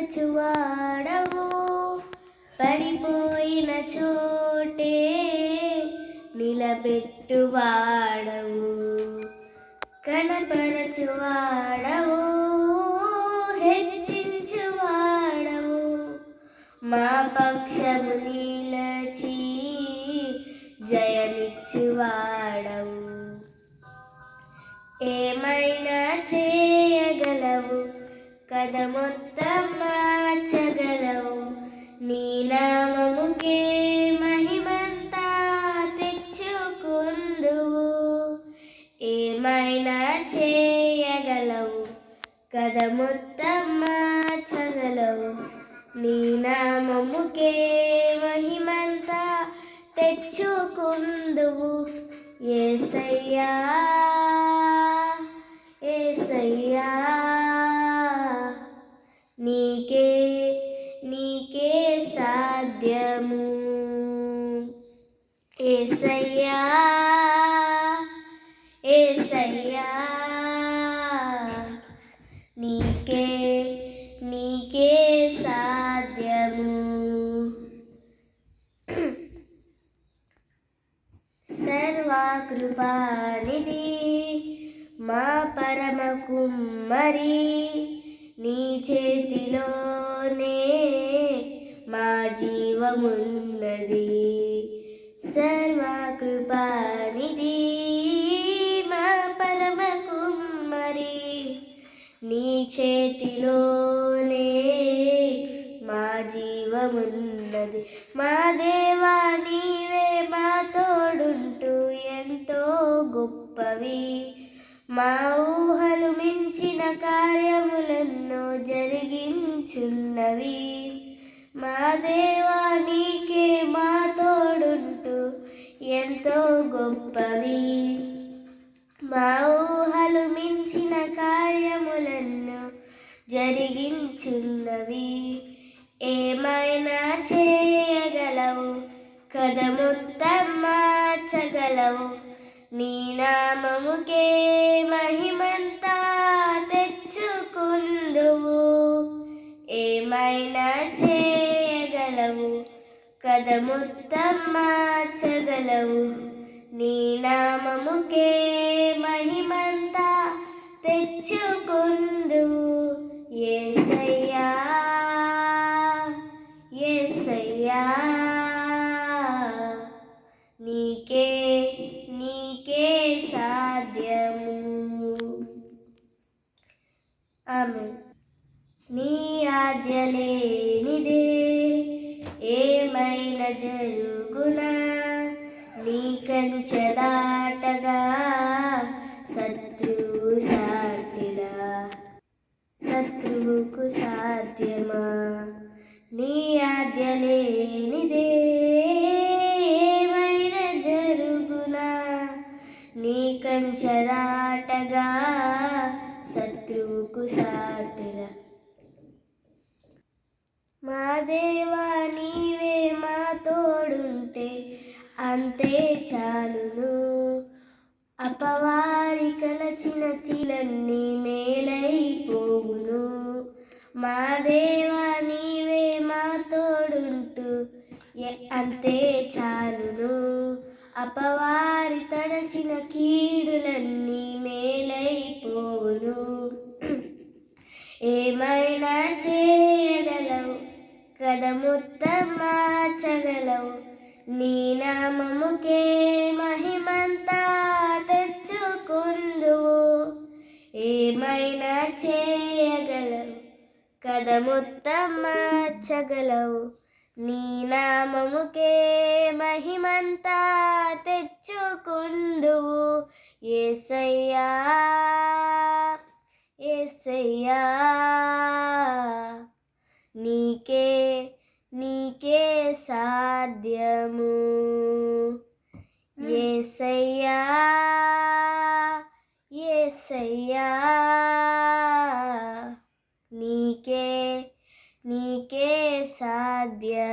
బలపరచువాడవు పడిపోయిన చోటే నిలబెట్టువాడవు కనపరచువాడవు హెచ్చించువాడవు మా పక్షము నిలచి జయమిచ్చువాడవు ఏమైనా చేయగలవు కథ మొత్తం మార్చగలవు నీ నామముకే మహిమంతా తెచ్చుకుందువు ఏమైనా చేయగలవు కథ మొత్తం మార్చగలవు నీ నామముకే మహిమంతా తెచ్చుకుందువు యేసయ్యా యేసయ్యా నీకే నీకే సాధ్యము యేసయ్యా యేసయ్యా నీకే నీకే సాధ్యము సర్వకృపానిధి మా పరమ కుమ్మరి నీ చేతిలోనే మా జీవమున్నది సర్వకృపానిధి మా పరమ కుమ్మరి నీ చేతిలోనే మా జీవమున్నది మా దేవా నీవే మా తోడుంటూ ఎంతో గొప్పవి మా ఊహలు మించిన కార్యములెన్నో జరిగించున్నవి మా దేవా నీకే మా తోడుంటూ ఎంతో గొప్పవి మా ఊహలు మించిన కార్యములెన్నో జరిగించున్నవి ఏమైనా చేయగలవు కథ మొత్తం మార్చగలవు నీ నామముకే మహిమంతా తెచ్చుకుందువు ఏమైనా చేయగలవు కథ మొత్తం మార్చగలవు నీ నామముకే మహిమంతా తెచ్చుకుందువు యేసయ్యా యేసయ్యా నీకే నీకే సాధ్యము ఆమేన్ నీ ఆజ్ఞ లేనిదే ఏమైనా జరుగునా నీ కంచె దాటగా శత్రువుకు సాధ్యమా నీ ఆజ్ఞ లేనిదే ఏమైనా జరుగునా నీ కంచె దాటగా శత్రువుకు సాటిలా మా దేవా నీవే మా తోడుంటే అంతే చాలును అపవారి కలచిన తిలన్నీ మేలైపోవును మా దేవా నీవే మా తోడుంటూ అంతే చాలును అపవారి తడచిన కీడులన్నీ మేలైపోవును ఏమైనా చేయగలవు కథ మొత్తం మార్చగలవు నీ నామముకే మహిమంతా తెచ్చుకుందువు ఏమైనా చేయగలవు కథ మొత్తం మార్చగలవు నీ నామముకే మహిమంతా తెచ్చుకుందువు యేసయ్యా యేసయ్యా నీకే నీకే సాధ్యము యేసయ్యా యేసయ్యా నీకే నీకే సాధ్యము